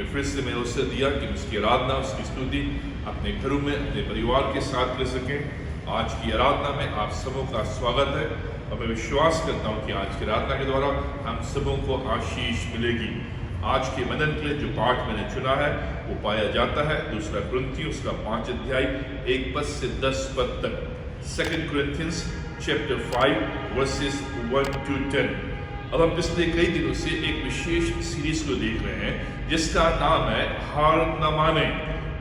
फिर से मैंने उससे दिया कि उसकी आराधना, उसकी स्तुति अपने घरों में अपने परिवार के साथ कर सकें। आज की आराधना में आप सबों का स्वागत है और मैं विश्वास करता हूँ कि आज की आराधना के द्वारा हम सबों को आशीष मिलेगी। आज के मनन के लिए जो पाठ मैंने चुना है वो पाया जाता है 2 कुरिन्थियों उसका 5 अध्याय 1 पद से 10 पद तक। 2 Corinthians chapter 5 verses 1 to 10। अब हम पिछले कई दिनों से एक विशेष सीरीज को देख रहे हैं जिसका नाम है हार न माने,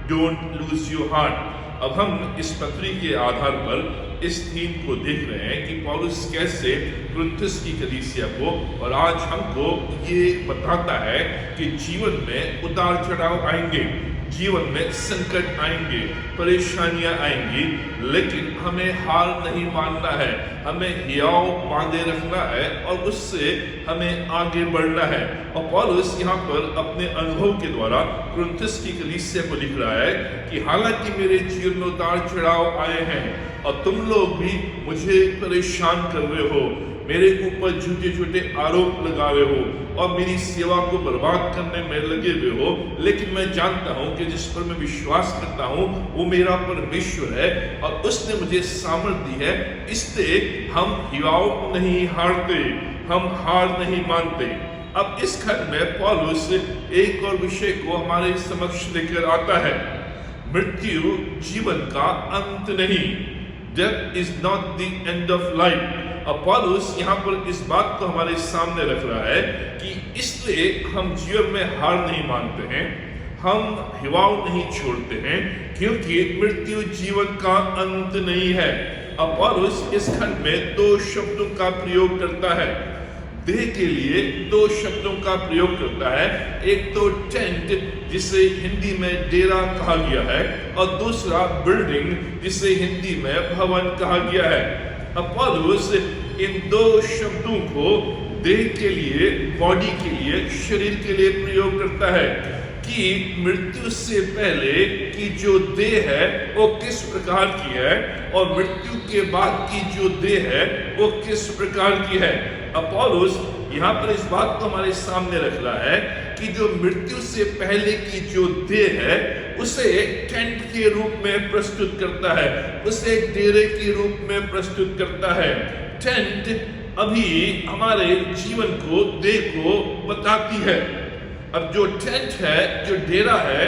डोंट लूज योर हार्ट। अब हम इस पत्री के आधार पर इस थीम को देख रहे हैं कि पौलुस कैसे कुरिन्थुस की कलीसिया को और आज हमको ये बताता है कि जीवन में उतार चढ़ाव आएंगे, जीवन में संकट आएंगे, परेशानियां आएंगी, लेकिन हमें हार नहीं मानना है, हमें हियाव बांधे रखना है और उससे हमें आगे बढ़ना है। और पौलुस यहाँ पर अपने अनुभव के द्वारा कुरिन्थुस की कलीसिया को लिख रहा है कि हालांकि मेरे जीवन में उतार चढ़ाव आए हैं और तुम लोग भी मुझे परेशान कर रहे हो, मेरे ऊपर झूठे झूठे आरोप लगा रहे हो और मेरी सेवा को बर्बाद करने में लगे हुए हो, लेकिन मैं जानता हूं कि जिस पर मैं विश्वास करता हूं वो मेरा परमेश्वर है और उसने मुझे सामर्थ दी है, इसलिए हम हियाव नहीं हारते, हम हार नहीं मानते। अब इस खंड में पौलुस एक और विषय को हमारे समक्ष लेकर आता है। मृत्यु जीवन का अंत नहीं, death is not the end of life. और पौलुस यहाँ पर इस बात को हमारे सामने रख रहा है कि इसलिए हम जीवन में हार नहीं मानते हैं, हम हिवाव नहीं छोड़ते हैं, क्योंकि मृत्यु जीवन का अंत नहीं है। अब पौलुस इस खंड में 2 शब्दों का प्रयोग करता है, देह के लिए 2 शब्दों का प्रयोग करता है। एक तो टेंट जिसे हिंदी में डेरा कहा गया है और दूसरा बिल्डिंग जिसे हिंदी में भवन कहा गया है। अब पौलुस इन 2 शब्दों को देह के लिए, बॉडी के लिए, शरीर के लिए प्रयोग करता है कि मृत्यु से पहले की जो देह है वो किस प्रकार की है और मृत्यु के बाद की जो देह है वो किस प्रकार की है। अब पौलुस यहाँ पर इस बात को हमारे सामने रख रहा है कि जो मृत्यु से पहले की जो देह है उसे टेंट के रूप में प्रस्तुत करता है, उसे डेरे के रूप में प्रस्तुत करता है। टेंट अभी हमारे जीवन को, देह को बताती है। अब जो टेंट है, जो डेरा है,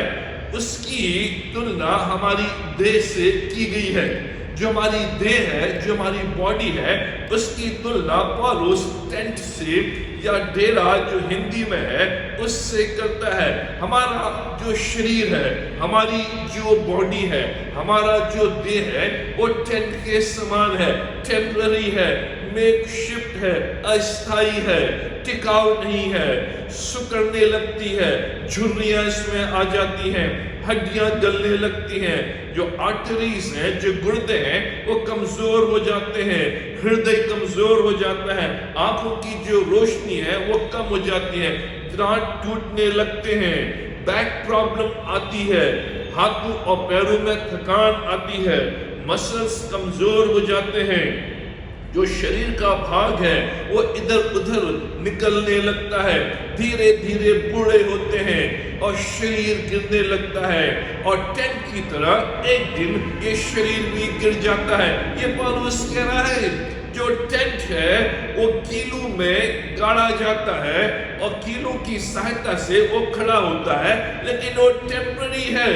उसकी तुलना हमारी देह से की गई है। जो हमारी देह है, जो हमारी बॉडी है, उसकी तुलना पौलुस टेंट से या डेरा जो हिंदी में है उससे करता है। हमारा जो शरीर है, हमारी जो बॉडी है, हमारा जो देह है वो टेंट के समान है, टेम्पररी है, मेकशिफ्ट है, अस्थाई है, टिकाऊ नहीं है, सुकड़ने लगती है, झुर्रियां इसमें आ जाती हैं, हड्डियां गलने लगती हैं, जो आर्टरीज हैं, जो गुर्दे हैं वो कमजोर हो जाते हैं, हृदय कमजोर हो जाता है, आंखों की जो रोशनी है वो कम हो जाती है, दांत टूटने लगते हैं, बैक प्रॉब्लम आती है, हाथों और पैरों में थकान आती है, मसल्स कमजोर हो जाते हैं, जो शरीर का भाग है वो इधर उधर निकलने लगता है, धीरे धीरे बूढ़े होते हैं और शरीर गिरने लगता है और टेंट की तरह एक दिन ये शरीर भी गिर जाता है। ये पौलुस कह रहा है जो टेंट है वो कीलों में गाड़ा जाता है और कीलों की सहायता से वो खड़ा होता है, लेकिन वो टेम्पररी है,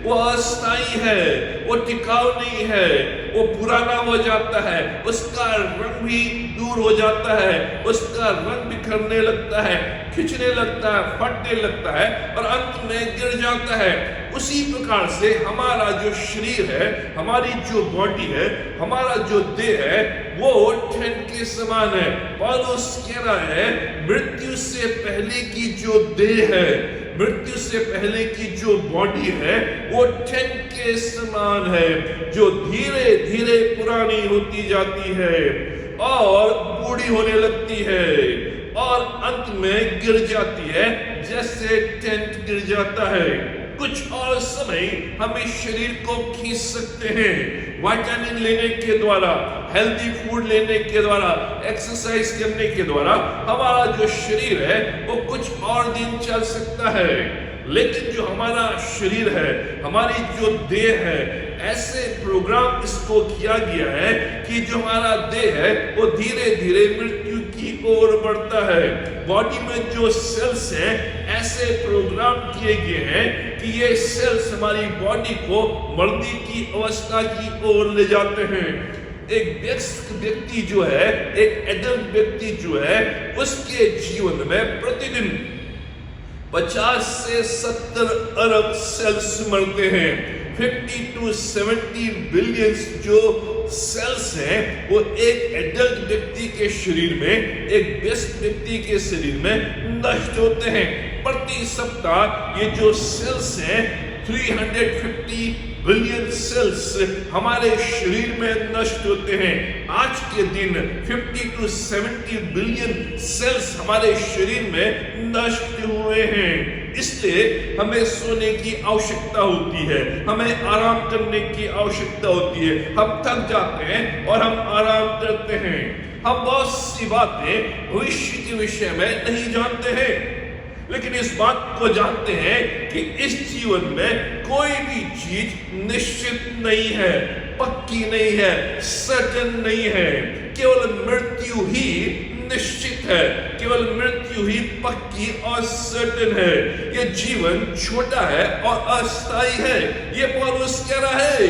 वो अस्थाई है, वो टिकाऊ नहीं है, वो पुराना हो जाता है, उसका रंग भी दूर हो जाता है, उसका रंग बिखरने लगता है, खिंचने लगता है, फटने लगता है और अंत में गिर जाता है। उसी प्रकार से हमारा जो शरीर है, हमारी जो बॉडी है, हमारा जो देह है वो टेंट के समान है। पौलुस कह रहा है मृत्यु से पहले की जो देह है, मृत्यु से पहले की जो बॉडी है वो टेंट के समान है, जो धीरे धीरे पुरानी होती जाती है और बूढ़ी होने लगती है और अंत में गिर जाती है, जैसे टेंट गिर जाता है। कुछ और समय हम इस शरीर को खींच सकते हैं विटामिन लेने के द्वारा, हेल्दी फूड लेने के द्वारा, एक्सरसाइज करने के द्वारा हमारा जो शरीर है वो कुछ और दिन चल सकता है, लेकिन जो हमारा शरीर है, हमारी जो देह है, ऐसे प्रोग्राम इसको किया गया है कि जो हमारा देह है वो धीरे धीरे मृत्यु की ओर बढ़ता है। बॉडी में जो सेल्स हैं ऐसे प्रोग्राम किए गए हैं कि ये सेल्स हमारी बॉडी को मरने की अवस्था की ओर ले जाते हैं। एक वयस्क व्यक्ति जो है, एक एडल्ट व्यक्ति जो है, उसके जीवन में प्रतिदिन 50 से 70 अरब सेल्स मरते हैं। 50 to 70 बिलियन जो सेल्स हैं वो एक एडल्ट व्यक्ति के शरीर में, एक वयस्क व्यक्ति के शरीर में नष्ट होते हैं। प्रति सप्ताह ये जो सेल्स हैं 350 बिलियन सेल्स हमारे शरीर में नष्ट होते हैं। आज के दिन 50 to 70 बिलियन सेल्स हमारे शरीर में नष्ट हुए हैं। इसलिए हमें सोने की आवश्यकता होती है, हमें आराम करने की आवश्यकता होती है। हम थक जाते हैं और हम आराम करते हैं। हम बहुत सी बातें भविष्य के विषय में नहीं जानते हैं, लेकिन इस बात को जानते हैं कि इस जीवन में कोई भी चीज निश्चित नहीं है, पक्की नहीं है, सर्टेन नहीं है। केवल मृत्यु ही निश्चित है, केवल मृत्यु ही पक्की और सर्टेन है। यह जीवन छोटा है और अस्थायी है। ये पौलुस कह रहा है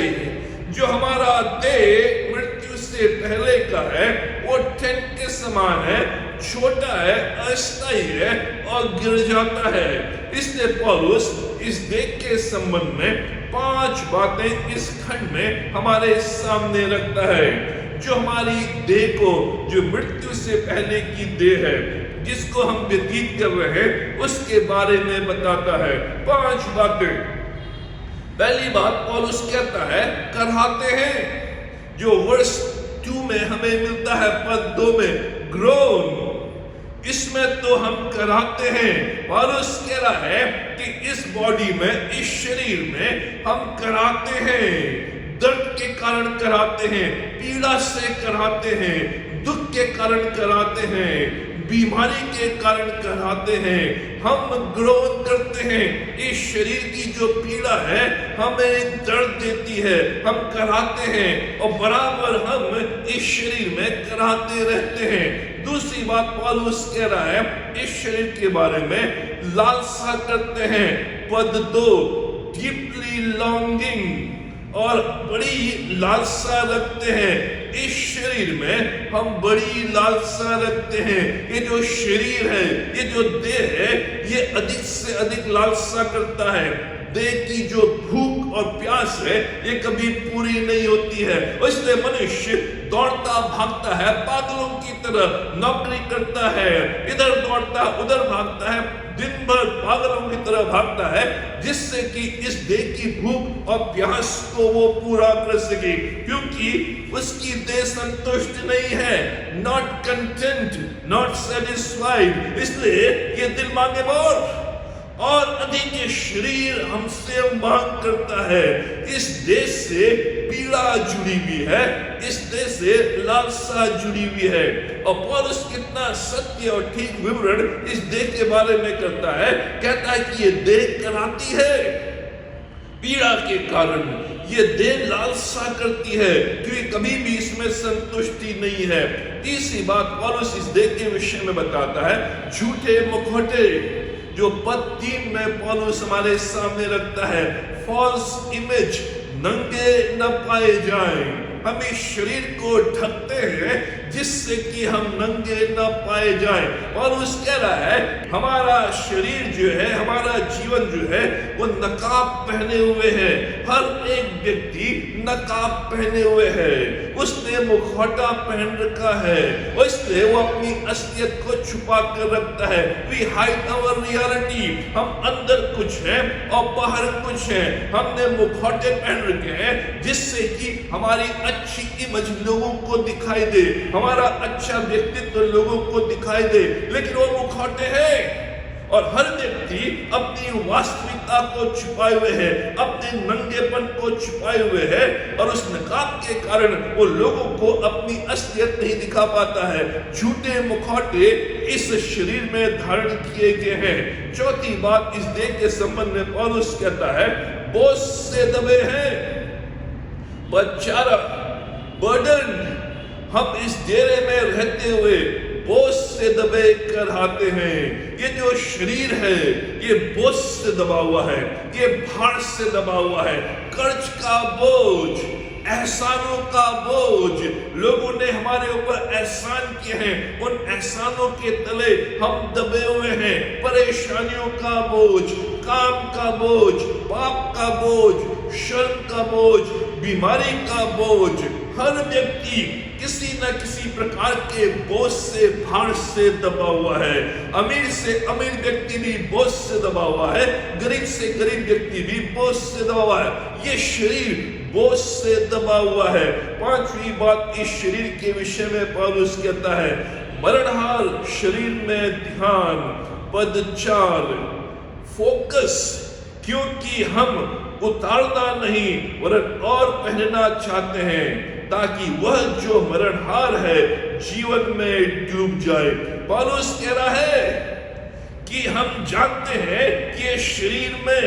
जो हमारा देह मृत्यु से पहले का है वो टेंट के समान है, छोटा है, अस्थायी है और गिर जाता है। इसलिए पौलुस इस देह के संबंध में 5 बातें इस खंड में हमारे सामने रखता है। जो हमारी देह को, जो मृत्यु से पहले की देह है, जिसको हम व्यतीत कर रहे हैं, उसके बारे में बताता है। 5 बातें। पहली बात पौलुस कहता है कराहते हैं, जो वर्स 2 में हमें मिलता है, पद 2 में ग्रोन, इसमें तो हम कराहते हैं। पौलुस कह रहा है कि इस बॉडी में, इस शरीर में हम कराहते हैं। दर्द के कारण कराहते हैं, पीड़ा से कराहते हैं, दुख के कारण कराहते हैं, बीमारी के कारण कराहते हैं। हम ग्रोन करते हैं। इस शरीर की जो पीड़ा है हमें दर्द देती है, हम कराहते हैं और बराबर हम इस शरीर में कराहते रहते हैं। दूसरी बात पौलुस कह रहा है इस शरीर के बारे में लालसा करते हैं। पद 2 डीपली लॉन्गिंग, और बड़ी लालसा रखते हैं। इस शरीर में हम बड़ी लालसा रखते हैं। ये जो शरीर है, ये जो देह है, ये अधिक से अधिक लालसा करता है। देह की जो भूख और प्यास है ये कभी पूरी नहीं होती है। इसलिए मनुष्य दौड़ता भागता है, पागलों की तरह नौकरी करता है, इधर दौड़ता उधर भागता है, दिन भर पागलों की तरह भागता है, जिससे कि इस देह की भूख और प्यास को वो पूरा कर सके, क्योंकि उसकी देह संतुष्ट नहीं है, नॉट कंटेंट, नॉट सेटिस्फाइड। इसलिए ये दिल मांगे और अधिक ये शरीर हमसे मांग करता है। इस देश से पीड़ा जुड़ी हुई है, इस देश से लालसा जुड़ी हुई है। और पौलुस कितना सत्य और ठीक विवरण इस देह के बारे में करता है। कहता है कि ये देह कराती है, पीड़ा के कारण ये देह लालसा करती है, क्योंकि कभी भी इसमें संतुष्टि नहीं है। तीसरी बात पौलुस इस देह के विषय में बताता है, झूठे मुखौटे, जो पद 3 में पौलुस हमारे सामने रखता है। फॉल्स इमेज, नंगे न पाए जाएं। हम इस शरीर को ढकते हैं जिससे कि हम नंगे न पाए जाएं। और उस कह रहा है हमारा शरीर जो है, हमारा जीवन जो है वो नकाब पहने हुए है। हर एक व्यक्ति नकाब पहने हुए है, उसने मुखौटा पहन रखा है, और इसलिए वो अपनी असलियत को छुपा कर रखता है। वी हाइड आवर रियलिटी, हम अंदर कुछ है और बाहर कुछ है। हमने मुखौटे पहन रखे हैं जिससे कि हमारी अच्छी इमेज लोगों को दिखाई दे, हमारा अच्छा व्यक्तित्व लोगों को दिखाई दे, लेकिन वो मुखौटे हैं। और हर व्यक्ति अपनी वास्तविकता को छुपाए हुए है, अपने नंगेपन को छुपाए हुए है और उस नकाब के कारण वो लोगों को अपनी असलियत नहीं दिखा पाता है। झूठे मुखौटे इस शरीर में धारण किए गए हैं। चौथी बात इस देह के संबंध में पौलुस कहता है, बोझ से दबे हैं, बर्डन, हम इस डेरे में रहते हुए बोझ से दबे कर आते हैं। ये जो शरीर है ये बोझ से दबा हुआ है, ये भार से दबा हुआ है, कर्ज का बोझ, एहसानों का बोझ। लोगों ने हमारे ऊपर एहसान किए हैं, उन एहसानों के तले हम दबे हुए हैं। परेशानियों का बोझ, काम का बोझ, पाप का बोझ, शर्म का बोझ, बीमारी का बोझ। हर व्यक्ति किसी न किसी प्रकार के बोझ से, भार से दबा हुआ है। अमीर से अमीर व्यक्ति भी बोझ से दबा हुआ है, गरीब से गरीब व्यक्ति भी बोझ से दबा हुआ है। ये शरीर बोझ से दबा हुआ है। पांचवी बात इस शरीर के विषय में पौलुस कहता है, मरणहार शरीर में ध्यान, पद 4, फोकस, क्योंकि हम उतारना नहीं वरन और पहनना चाहते हैं, ताकि वह जो मरणहार है जीवन में डूब जाए। पौलुस कह रहा है कि हम जानते हैं कि ये शरीर में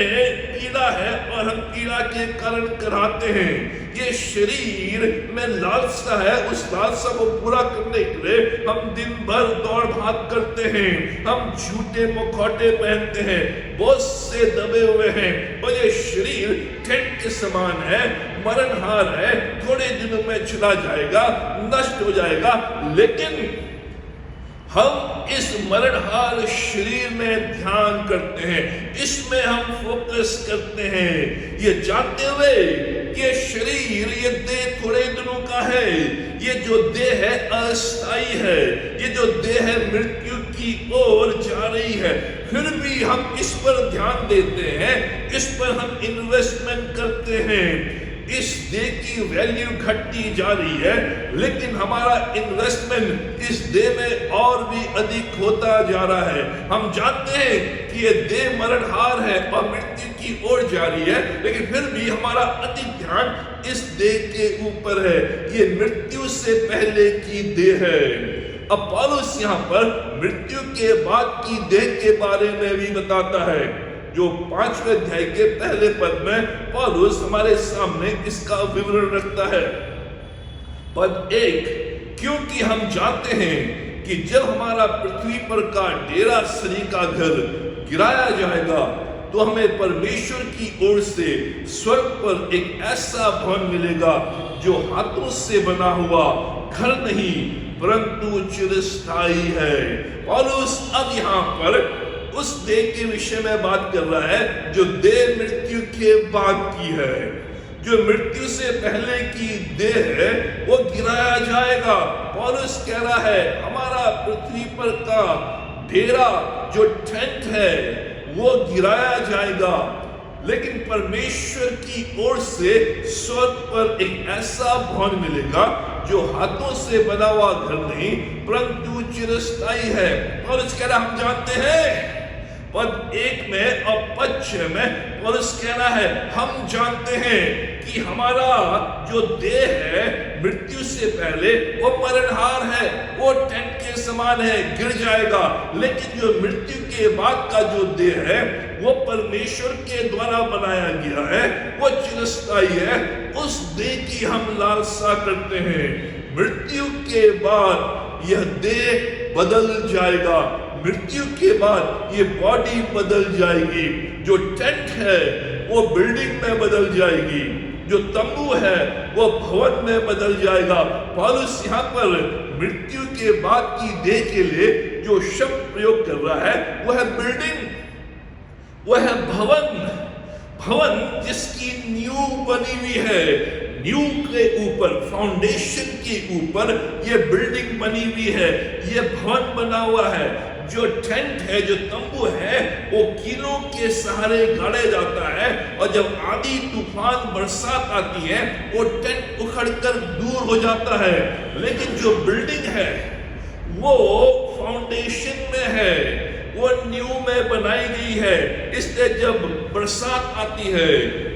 पीड़ा है और हम पीड़ा के कारण कराते हैं। ये शरीर में लालसा है, उस लालसा को पूरा करने के लिए हम दिन भर दौड़ भाग करते हैं, हम झूठे मुखौटे पहनते हैं, बोझ से दबे हुए हैं। और ये शरीर टेंट के समान है, मरणहार है, थोड़े दिनों में चला जाएगा, नष्ट हो जाएगा। लेकिन हम इस मरणहार शरीर में ध्यान करते हैं, इसमें हम फोकस करते हैं, ये जानते हुए ये शरीर, ये देह थोड़े दिनों का है। ये जो देह है अस्थायी है, ये जो देह है मृत्यु की ओर जा रही है। फिर भी हम इस पर ध्यान देते हैं, इस पर हम इन्वेस्टमेंट करते हैं। इस देह की वैल्यू घटती जा रही है, लेकिन हमारा इन्वेस्टमेंट इस देह में और भी अधिक होता जा रहा है। हम जानते हैं कि ये देह मरणहार है और मृत्यु की ओर जा रही है, लेकिन फिर भी हमारा अधिक ध्यान इस देह के ऊपर है। ये मृत्यु से पहले की देह है। अब पौलुस यहाँ पर मृत्यु के बाद की देह के बारे में भी बताता है, जो 5वें अध्याय के पहले पद में पौलुस हमारे सामने इसका विवरण रखता है। पद 1, क्योंकि हम जानते हैं कि जब हमारा पृथ्वी पर का डेरा शरीर का घर गिराया जाएगा, तो हमें परमेश्वर की ओर से स्वर्ग पर एक ऐसा भवन मिलेगा जो हाथों से बना हुआ घर नहीं परंतु चिरस्थायी है। पौलुस अब यहाँ पर उस देह के विषय में बात कर रहा है जो देह मृत्यु के बाद की है। जो मृत्यु से पहले की देह है वो गिराया जाएगा। पौलुस कह रहा है हमारा पृथ्वी पर का डेरा जो टेंट है वो गिराया जाएगा, लेकिन परमेश्वर की ओर से स्वर्ग पर एक ऐसा भवन मिलेगा जो हाथों से बना हुआ घर नहीं परंतु चिरस्थायी है। पौलुस कह रहा हम जानते हैं, पद 1 में और पद 6 में पौलुस कहना है हम जानते हैं कि हमारा जो देह है मृत्यु से पहले वो मरणहार है, वो टेंट के समान है, गिर जाएगा। लेकिन जो मृत्यु के बाद का जो देह है वो परमेश्वर के द्वारा बनाया गया है, वो चिरस्थायी है। उस देह की हम लालसा करते हैं। मृत्यु के बाद यह देह बदल जाएगा, मृत्यु के बाद ये बॉडी बदल जाएगी। जो टेंट है वो बिल्डिंग में बदल जाएगी, जो तंबू है वो भवन में बदल जाएगा। पौलुस यहाँ पर मृत्यु के बाद की देह के लिए जो शब्द प्रयोग कर रहा है वो है बिल्डिंग, वो है भवन। भवन जिसकी नींव बनी हुई है, नींव के ऊपर, फाउंडेशन के ऊपर ये बिल्डिंग बनी हुई है, ये भवन बना हुआ है। जो टेंट है, जो तंबू है, वो कीलों के सहारे गाड़ा जाता है और जब आंधी तूफान बरसात आती है वो टेंट उखड़कर दूर हो जाता है। लेकिन जो बिल्डिंग है वो फाउंडेशन में है, वो नींव में बनाई गई है। इसलिए जब बरसात आती है,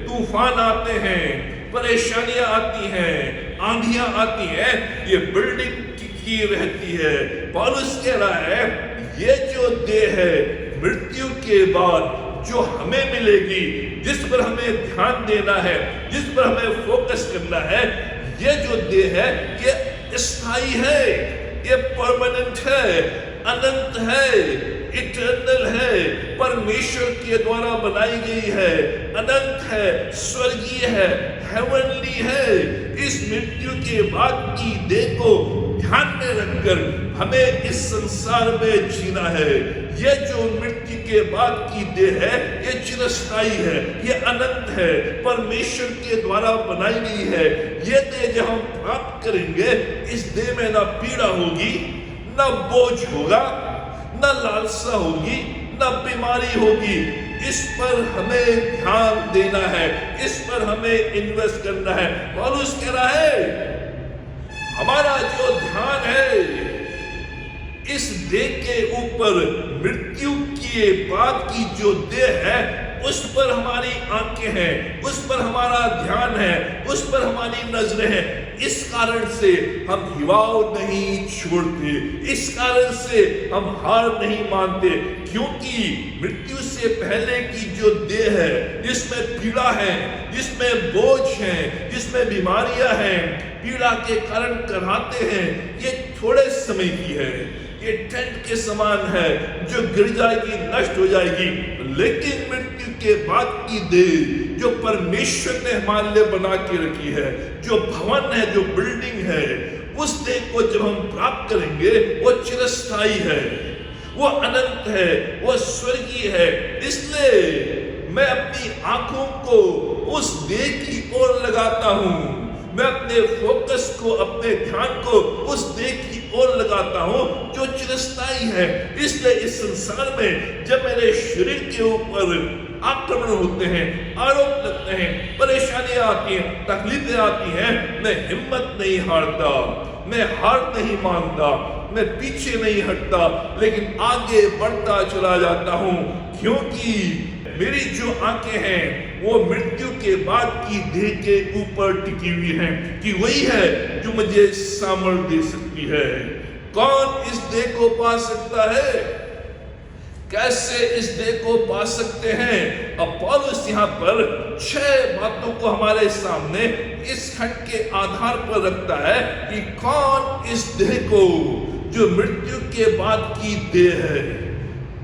तूफान आते हैं, परेशानियां आती हैं, आंधियां आती हैं, ये बिल्डिंग की रहती है। पौलुस कह रहा है ये जो देह है मृत्यु के बाद जो हमें मिलेगी, जिस पर हमें ध्यान देना है, जिस पर हमें फोकस करना है, ये जो देह है ये स्थायी है, ये परमानेंट है, अनंत है, इटर्नल है, परमेश्वर के द्वारा बनाई गई है, अनंत है, स्वर्गीय है, हेवनली है। इस मृत्यु के बाद की देह को ध्यान में रखकर हमें इस संसार में जीना है। ये जो मृत्यु के बाद की देह है ये चिरस्थायी है, ये अनंत है, परमेश्वर के द्वारा बनाई गई है। ये देह जब हम प्राप्त करेंगे, इस देह में ना पीड़ा होगी, ना बोझ होगा, ना लालसा होगी, ना बीमारी होगी। इस पर हमें ध्यान देना है, इस पर हमें इन्वेस्ट करना है। पौलुस कह रहा है हमारा जो ध्यान है इस देह के ऊपर, मृत्यु के बाद की जो देह है उस पर हमारी आंखें हैं, उस पर हमारा ध्यान है, उस पर हमारी नजरें हैं। इस कारण से हम युवाओं नहीं छोड़ते, इस कारण से हम हार नहीं मानते, क्योंकि मृत्यु से पहले की जो देह है जिसमें पीड़ा है, जिसमें बोझ है, जिसमें बीमारियां हैं, पीड़ा के कारण कराते हैं, ये थोड़े समय की है, ये टेंट के समान है जो गिर जाएगी, नष्ट हो जाएगी। लेकिन मृत्यु के बाद की देह जो परमेश्वर ने हमारे लिए बना के रखी है, जो भवन है, जो बिल्डिंग है, उस देह को जब हम प्राप्त करेंगे वो चिरस्थायी है, वो अनंत है, वो स्वर्गीय है। इसलिए मैं अपनी आंखों को उस देह की ओर लगाता हूं, मैं अपने फोकस को, अपने ध्यान को उस देह की ओर लगाता हूं जो चिरस्थायी है। इसलिए इस संसार में जब मेरे शरीर के ऊपर आक्रमण होते हैं, आरोप लगते हैं, परेशानियां आती हैं, तकलीफें आती हैं, मैं हिम्मत नहीं हारता, मैं हार नहीं मानता, मैं पीछे नहीं हटता, लेकिन आगे बढ़ता चला जाता हूं, क्योंकि मेरी जो आंखें हैं वो मृत्यु के बाद की देह के ऊपर टिकी हुई हैं कि वही है जो मुझे सामर्थ दे सकती है। कौन इस देह को पा सकता है? कैसे इस देह को पा सकते हैं? अब पौलुस यहाँ पर 6 बातों को हमारे सामने इस खंड के आधार पर रखता है कि कौन इस देह को, जो मृत्यु के बाद की देह है,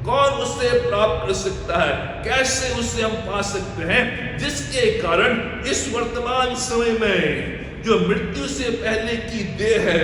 कौन उसे प्राप्त कर सकता है, कैसे उसे हम पा सकते हैं, जिसके कारण इस वर्तमान समय में जो मृत्यु से पहले की देह है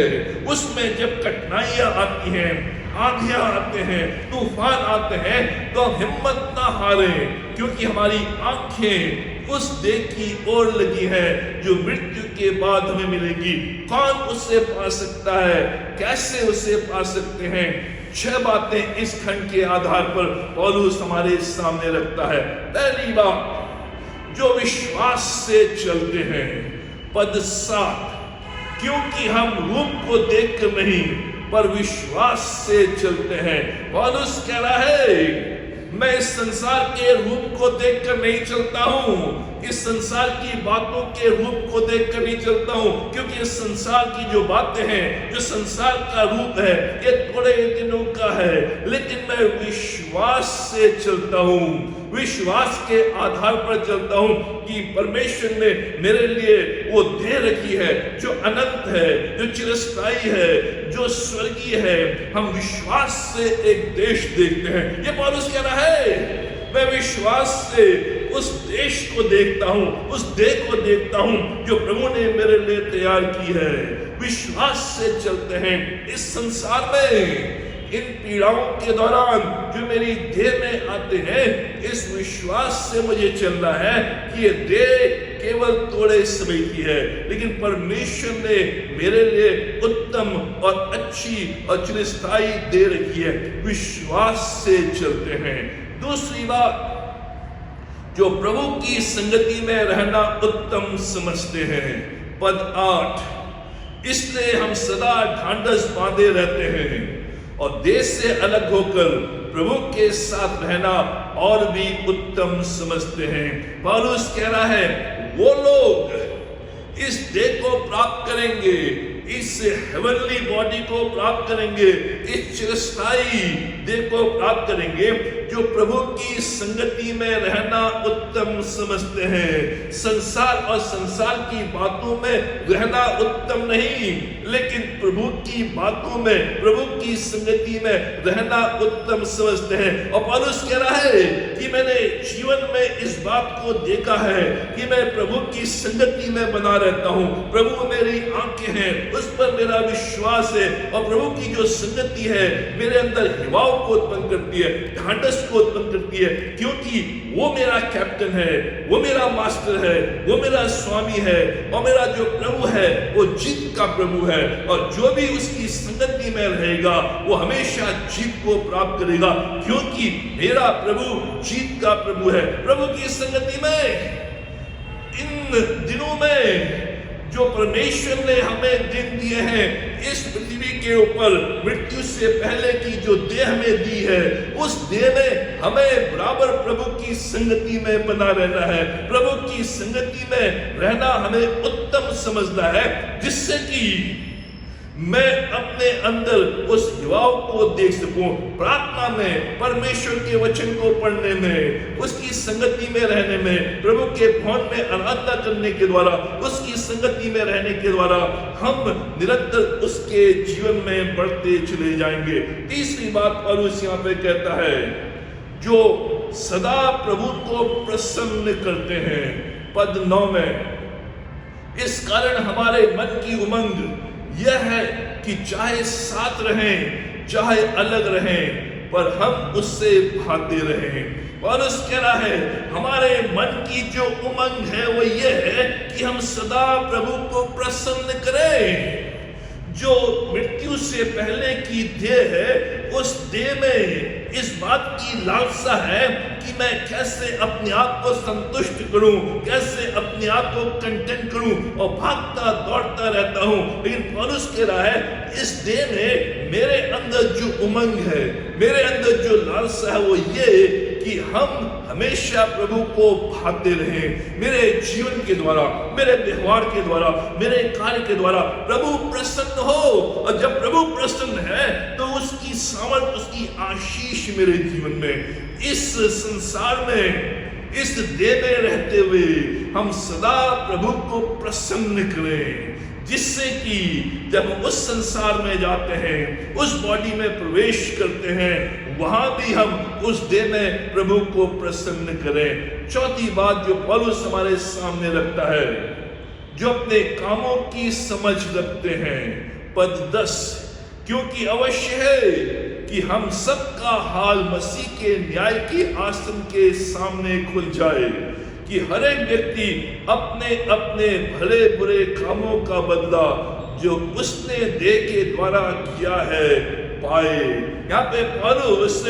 उसमें जब कठिनाइयां आती हैं, आंधियां आते हैं, तूफान आते हैं, तो हिम्मत ना हारें, क्योंकि हमारी आंखें उस देह की ओर लगी है जो मृत्यु के बाद हमें मिलेगी। कौन उसे पा सकता है, कैसे उसे पा सकते हैं? 6 बातें इस खंड के आधार पर पौलुस हमारे सामने रखता है। पहली बात, जो विश्वास से चलते हैं, पद 7, क्योंकि हम रूप को देखकर नहीं पर विश्वास से चलते हैं। पौलुस कह रहा है मैं इस संसार के रूप को देखकर नहीं चलता हूं, इस संसार की बातों के रूप को देखकर नहीं चलता हूं, क्योंकि इस संसार की जो बातें हैं, जो संसार का रूप है, ये थोड़े दिनों का है, लेकिन मैं विश्वास से चलता हूं, विश्वास के आधार पर चलता हूं कि परमेश्वर ने मेरे लिए वो देह रखी है जो अनंत है, जो चिरस्थायी है, जो स्वर्गीय है। हम विश्वास से एक देश देखते हैं। ये पौलुस कह रहा है मैं विश्वास से उस देश को देखता हूं, उस देह को देखता हूं जो प्रभु ने मेरे लिए तैयार की है। विश्वास से चलते हैं। इस संसार में इन पीड़ाओं के दौरान जो मेरी देह में आते हैं, इस विश्वास से मुझे चलना है कि ये देह केवल थोड़े समय की है, लेकिन परमेश्वर ने मेरे लिए उत्तम और अच्छी और चिरस्थायी दे रखी है। विश्वास से चलते हैं। दूसरी बात, जो प्रभु की संगति में रहना उत्तम समझते हैं। पद 8, इसलिए हम सदा ढांढस बांधे रहते हैं और देश से अलग होकर प्रभु के साथ रहना और भी उत्तम समझते हैं। पौलुस कह रहा है वो लोग इस देह को प्राप्त करेंगे, इस हेवनली बॉडी को प्राप्त करेंगे, इस चिरस्थायी देह को प्राप्त करेंगे जो प्रभु की संगति में रहना उत्तम समझते हैं। संसार और संसार की बातों में रहना उत्तम नहीं, लेकिन प्रभु की बातों में, प्रभु की संगति में रहना उत्तम समझते हैं। और पौलुस कह रहा है कि मैंने जीवन में इस बात को देखा है कि मैं प्रभु की संगति में बना रहता हूं। प्रभु मेरी आंखें हैं, उस पर मेरा विश्वास है, और प्रभु की जो संगति है मेरे अंदर हिवाव को उत्पन्न करती है, ढांढस को उत्पन्न करती है, क्योंकि वो मेरा कैप्टन है, वो मेरा मास्टर है, वो मेरा स्वामी है, और मेरा जो प्रभु है वो जीत का प्रभु है, और जो भी उसकी संगति में रहेगा वो हमेशा जीत को प्राप्त करेगा, क्योंकि मेरा प्रभु जीत का प्रभु है। प्रभु की संगति में इन दिनों में जो परमेश्वर ने हमें दिन दिए हैं, इस पृथ्वी के ऊपर मृत्यु से पहले की जो देह हमें दी है, उस देह में हमें बराबर प्रभु की संगति में बना रहना है। प्रभु की संगति में रहना हमें उत्तम समझना है, जिससे कि मैं अपने अंदर उस युवाओं को देख सकूं। प्रार्थना में, परमेश्वर के वचन को पढ़ने में, उसकी संगति में रहने में, प्रभु के भवन में आराधना करने के द्वारा, उसकी संगति में रहने के द्वारा हम निरंतर उसके जीवन में बढ़ते चले जाएंगे। तीसरी बात पौलुस यहाँ पे कहता है, जो सदा प्रभु को प्रसन्न करते हैं। पद 9 में, इस कारण हमारे मन की उमंग यह है कि चाहे साथ रहें, चाहे अलग रहें, पर हम उससे भागते रहें। पौलुस कह रहा है हमारे मन की जो उमंग है वो ये है कि हम सदा प्रभु को प्रसन्न करें। जो मृत्यु से पहले की देह है, उस देह में इस बात की लालसा है कि मैं कैसे अपने आप को संतुष्ट करूं, कैसे अपने आप को कंटेंट करूं, और भागता दौड़ता रहता हूं। लेकिन पौलुस कह रहा है इस देह में मेरे अंदर जो उमंग है, मेरे अंदर जो लालसा है, वो ये कि हम हमेशा प्रभु को भाते रहें। मेरे जीवन के द्वारा, मेरे व्यवहार के द्वारा, मेरे कार्य के द्वारा प्रभु प्रसन्न हो, और जब प्रभु प्रसन्न है तो उसकी सामर्थ, उसकी आशीष मेरे जीवन में, इस संसार में, इस देह में रहते हुए हम सदा प्रभु को प्रसन्न करें, जिससे कि जब हम उस संसार में जाते हैं, उस बॉडी में प्रवेश करते हैं, वहां भी हम उस देह में प्रभु को प्रसन्न करें। चौथी बात जो पौलुस हमारे सामने रखता है, जो अपने कामों की समझ रखते हैं। पद 10, क्योंकि अवश्य है कि हम सबका हाल मसीह के न्याय के आसन के सामने खुल जाए, कि हर एक व्यक्ति अपने अपने भले बुरे कामों का बदला जो उसने देह के द्वारा किया है पाए। यहाँ पे पौलुस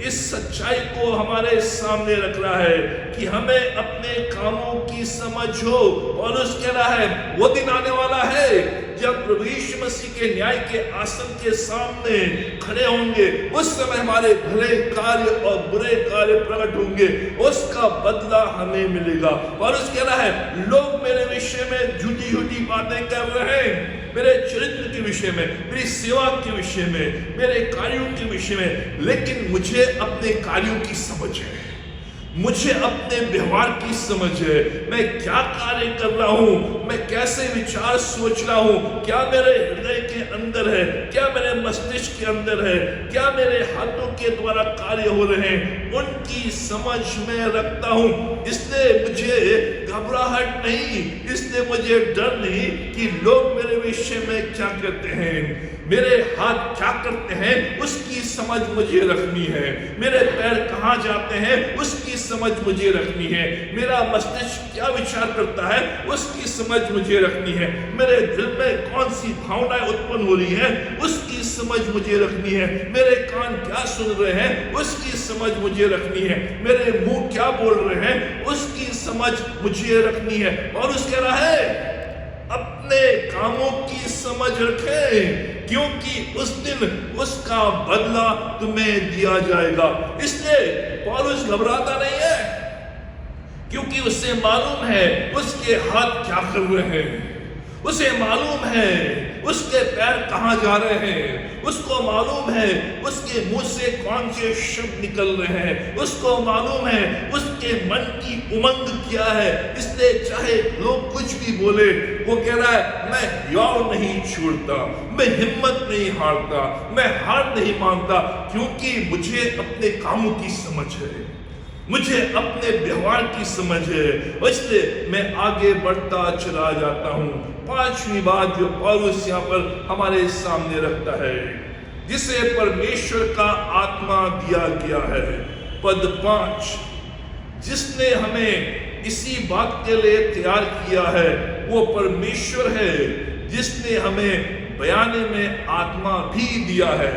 इस सच्चाई को हमारे सामने रख रहा है कि हमें अपने कामों की समझ हो। पौलुस कह रहा है वो दिन आने वाला है जब प्रभु यीशु मसीह के न्याय के आसन के सामने खड़े होंगे, उस समय हमारे भले कार्य और बुरे कार्य प्रकट होंगे, उसका बदला हमें मिलेगा। पौलुस कह रहा है लोग मेरे विषय में झूठी झूठी बातें कर रहे हैं, मेरे चरित्र के विषय में, मेरी सेवा के विषय में, मेरे कार्यों के विषय में, लेकिन मुझे अपने कार्यों की समझ है, मुझे अपने व्यवहार की समझ है। मैं क्या कार्य कर रहा हूं, मैं कैसे विचार सोच रहा हूं, क्या मेरे हृदय के अंदर है, क्या मेरे मस्तिष्क के अंदर है, क्या मेरे हाथों के द्वारा कार्य हो रहे हैं, उनकी समझ में रखता हूं। इसलिए मुझे घबराहट नहीं, इसलिए मुझे डर नहीं कि लोग मेरे विषय में क्या कहते हैं, मेरे हाथ क्या करते हैं, उसकी समझ मुझे रखनी है। मेरे पैर कहाँ जाते हैं, उसकी समझ मुझे रखनी है। मेरा मस्तिष्क क्या विचार करता है, उसकी समझ मुझे रखनी है। मेरे दिल में कौन सी भावनाएं उत्पन्न हो रही है, उसकी समझ मुझे रखनी है। मेरे कान क्या सुन रहे हैं, उसकी समझ मुझे रखनी है। मेरे मुंह क्या बोल रहे हैं, उसकी समझ मुझे रखनी है। और उसके कह रहा है अपने कामों की समझ रखें। क्योंकि उस दिन उसका बदला तुम्हें दिया जाएगा। इसलिए पौलुस घबराता नहीं है, क्योंकि उसे मालूम है उसके हाथ क्या कर रहे हैं, उसे मालूम है उसके पैर कहां जा रहे हैं, उसको मालूम है उसके मुंह से कौन से शब्द निकल रहे हैं, उसको मालूम है उसके मन की उमंग क्या है। इसलिए चाहे लोग कुछ भी बोले, वो कह रहा है मैं याव नहीं छोड़ता, मैं हिम्मत नहीं हारता, मैं हार नहीं मानता, क्योंकि मुझे अपने कामों की समझ है, मुझे अपने व्यवहार की समझ है, इसलिए मैं आगे बढ़ता चला जाता हूं। पांचवी बात जो पौलुस यहाँ पर हमारे सामने रखता है, जिसे परमेश्वर का आत्मा दिया गया है, पद 5, जिसने हमें इसी बात के लिए तैयार किया है वो परमेश्वर है, जिसने हमें बयाने में आत्मा भी दिया है।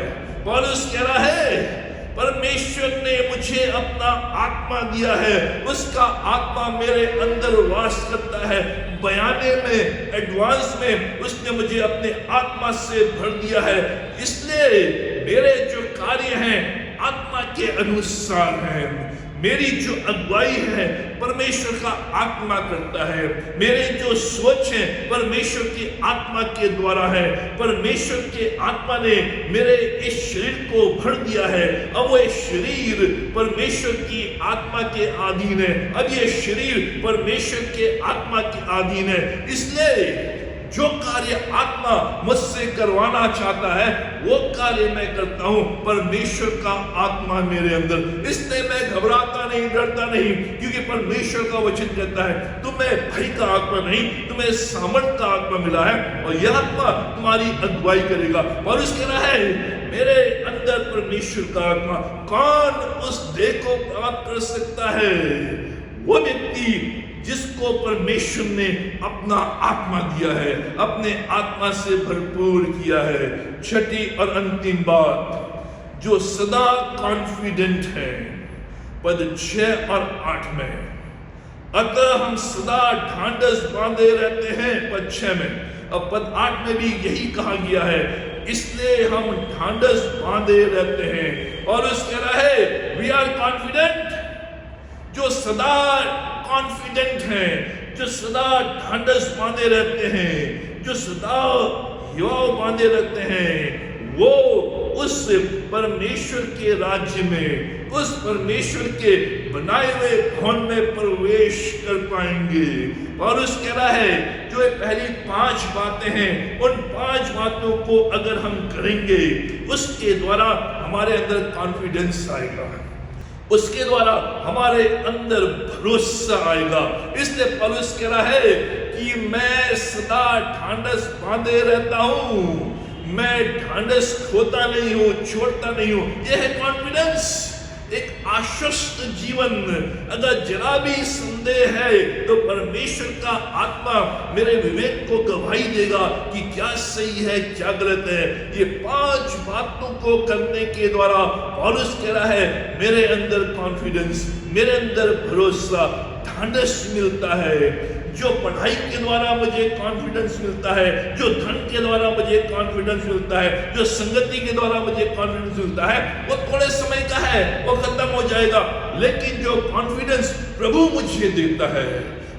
पौलुस कह रहा है परमेश्वर ने मुझे अपना आत्मा दिया है, उसका आत्मा मेरे अंदर वास करता है, बयाने में एडवांस में उसने मुझे अपने आत्मा से भर दिया है। इसलिए मेरे जो कार्य हैं आत्मा के अनुसार हैं, मेरी जो अगुवाई है परमेश्वर का आत्मा करता है, मेरे जो सोच है परमेश्वर की आत्मा के द्वारा है, परमेश्वर के आत्मा ने मेरे इस शरीर को भर दिया है। अब वो शरीर परमेश्वर की आत्मा के अधीन है, अब ये शरीर परमेश्वर के आत्मा के अधीन है। इसलिए जो कार्य आत्मा मुझसे करवाना चाहता है वो कार्य मैं करता हूं, परमेश्वर का आत्मा मेरे अंदर। इसलिए मैं घबराता नहीं, डरता नहीं, क्योंकि परमेश्वर का वचन कहता है तुम्हें भय का आत्मा नहीं, तुम्हें सामर्थ का आत्मा मिला है और यह आत्मा तुम्हारी अगुवाई करेगा। और उसके कह रहा है मेरे अंदर परमेश्वर का आत्मा, कौन उस देह को प्राप्त कर सकता है? वो व्यक्ति जिसको परमेश्वर ने अपना आत्मा दिया है, अपने आत्मा से भरपूर किया है। छठी और अंतिम बात, जो सदा कॉन्फिडेंट है, पद 6 और 8 में, अतः हम सदा ढांढस बांधे रहते हैं, पद 6 में। अब पद 8 में भी यही कहा गया है, इसलिए हम ढांढस बांधे रहते हैं। और उस कह रहा है वी आर कॉन्फिडेंट, जो सदा कॉन्फिडेंट हैं, जो सदा ढांढस बांधे रहते हैं, जो सदा युवा बांधे रहते हैं, वो उस परमेश्वर के राज्य में, उस परमेश्वर के बनाए हुए भवन में प्रवेश कर पाएंगे। और उस कह रहा है जो पहली 5 बातें हैं, उन 5 बातों को अगर हम करेंगे उसके द्वारा हमारे अंदर कॉन्फिडेंस आएगा, उसके द्वारा हमारे अंदर भरोसा आएगा। इसलिए पौलुस कह रहा है कि मैं सदा ढांढस बांधे रहता हूं, मैं ढांढस खोता नहीं हूं, छोड़ता नहीं हूं। यह है कॉन्फिडेंस, एक आश्वस्त जीवन। अगर जरा भी संदेह है तो परमेश्वर का आत्मा मेरे विवेक को गवाही देगा कि क्या सही है क्या गलत है। ये 5 बातों को करने के द्वारा पौलुस कह रहा है मेरे अंदर कॉन्फिडेंस, मेरे अंदर भरोसा, ढांढस मिलता है। जो पढ़ाई के द्वारा मुझे कॉन्फिडेंस मिलता है, जो धन के द्वारा मुझे कॉन्फिडेंस मिलता है, जो संगति के द्वारा मुझे कॉन्फिडेंस मिलता है, वो थोड़े समय का है, वो खत्म हो जाएगा। लेकिन जो कॉन्फिडेंस प्रभु मुझे देता है,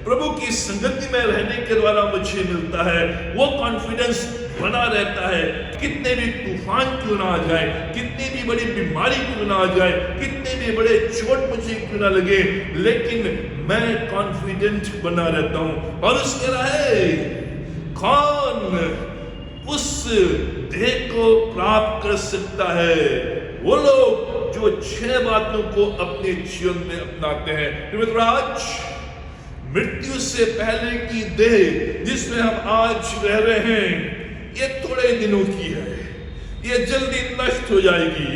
प्रभु की संगति में रहने के द्वारा मुझे मिलता है, वो कॉन्फिडेंस बना रहता है। कितने भी तूफान क्यों ना आ जाए, कितनी भी बड़ी बीमारी क्यों ना आ जाए, कितने भी बड़े चोट मुझे क्यों ना लगे, लेकिन मैं कॉन्फिडेंट बना रहता हूं। और उसके कह रहा है कौन उस देह को प्राप्त कर सकता है? वो लोग जो 6 बातों को अपने जीवन में अपनाते हैं। आज मृत्यु से पहले की देह जिसमें हम आज रह रहे हैं, ये थोड़े दिनों की है, ये जल्दी नष्ट हो जाएगी।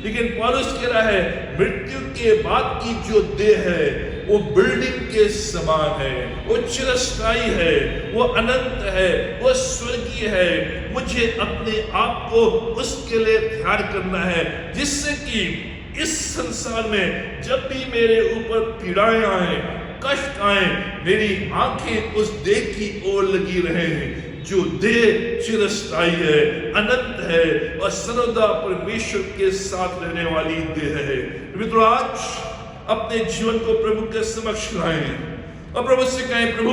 लेकिन पौलुस कह रहा है मृत्यु के बाद की जो देह है वो बिल्डिंग के समान है, वो चिरस्थायी है, वो अनंत है, वो स्वर्गीय है। मुझे अपने आप को उसके लिए तैयार करना है, जिससे कि इस संसार में जब भी मेरे ऊपर पीड़ाएं आए, कष्ट आए, मेरी आंखें उस देह की ओर लगी रहे। जो देह चिरस्थायी है, अनंत है और सर्वदा परमेश्वर के साथ रहने वाली देह है। मित्रों, आज अपने जीवन को प्रभु के समक्ष लाएं और प्रभु से कहें, प्रभु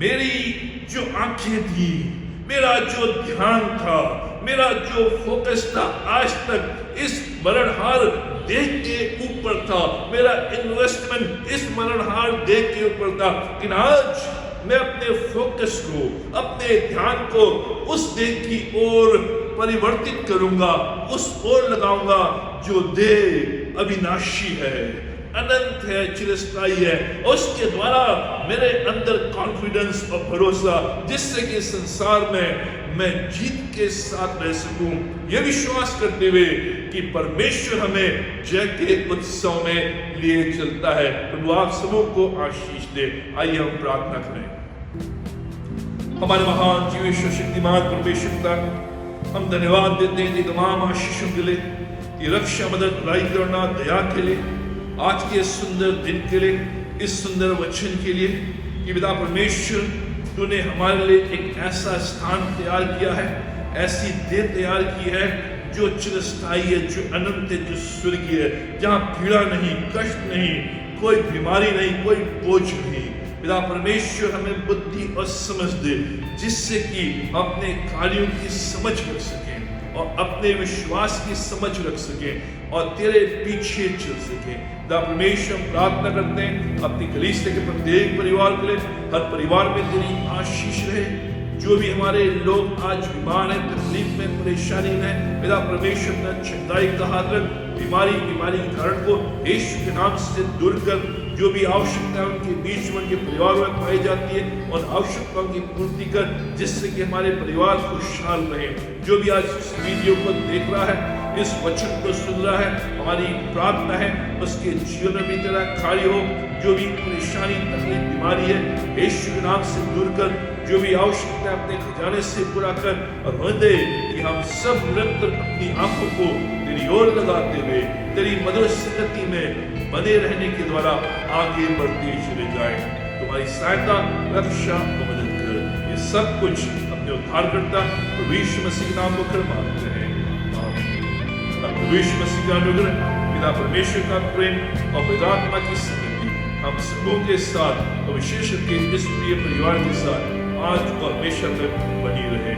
मेरी जो आंखें थी, मेरा जो ध्यान था, मेरा जो फोकस था, आज तक इस मरणहार देह के ऊपर था, मेरा इन्वेस्टमेंट इस मरणहार देह के ऊपर था, लेकिन आज मैं अपने फोकस को, अपने ध्यान को उस देह की ओर परिवर्तित करूंगा, उस ओर लगाऊंगा जो देह अविनाशी है, अनंत है, चिरस्थायी है। उसके द्वारा मेरे अंदर कॉन्फिडेंस और भरोसा, जिससे कि संसार में मैं जीत के साथ रह सकूं, यह विश्वास करते हुए कि परमेश्वर हमें जय के उत्सव में लिए चलता है। प्रभु आप सबों को आशीष दे। आइए हम प्रार्थना करें। हमारे महान जीवेश्वर शक्तिमान परमेश्वर पिता, हम धन्यवाद देते हैं कि तमाम आशीषों के लिए, कि रक्षा, मदद, भलाई, करुणा, दया के लिए, आज के सुंदर दिन के लिए, इस सुंदर वचन के लिए कि पिता परमेश्वर तूने हमारे लिए एक ऐसा स्थान तैयार किया है, ऐसी देह तैयार की है जो चिरस्थायी है, जो अनंत है, जो स्वर्गीय है, जहाँ पीड़ा नहीं, कष्ट नहीं, कोई बीमारी नहीं, कोई बोझ नहीं। पिता परमेश्वर हमें बुद्धि और समझ दे, जिससे कि अपने कार्यों की समझ रख सकें और अपने विश्वास की समझ रख सकें और तेरे पीछे चल सकें। पिता परमेश्वर हम प्रार्थना करते हैं अपनी कलीसिया के प्रत्येक परिवार के लिए, हर परिवार में तेरी आशीष रहे। जो भी हमारे लोग आज बीमार हैं, तकलीफ में, परेशानी में, पिता परमेश्वर ने चंगाई का हाथ रख, बीमारी के कारण को यीशु के नाम से दूर कर। जो भी आवश्यकता उनके बीच में, उनके परिवार में पाई जाती है, उन आवश्यकताओं की पूर्ति कर, जिससे कि हमारे परिवार खुशहाल रहे। जो भी आज इस वीडियो को देख रहा है, इस वचन को सुन रहा है, हमारी प्रार्थना है उसके जीवन में भी तेरा कार्य हो। जो भी परेशानी, तकलीफ, बीमारी है, यीशु के नाम से दूर कर। जो भी आवश्यकता अपने खजाने से पूरा कर और होने दे कि हम सब निरंतर अपनी आंखों को तेरी ओर लगाते हुए तेरी मधुर संगति में बने रहने के द्वारा आगे बढ़ते चले जाएं। तुम्हारी सहायता, रक्षा और मदद कर। ये सब कुछ अपने उद्धारकर्ता प्रभु यीशु मसीह के नाम को मांगते हैं, आमीन। प्रभु यीशु मसीह का अनुग्रह, पिता परमेश्वर का प्रेम और पवित्र आत्मा की संगति हम सबों के साथ और विशेष करके इस प्रिय परिवार के साथ आज और हमेशा तक बनी रहे।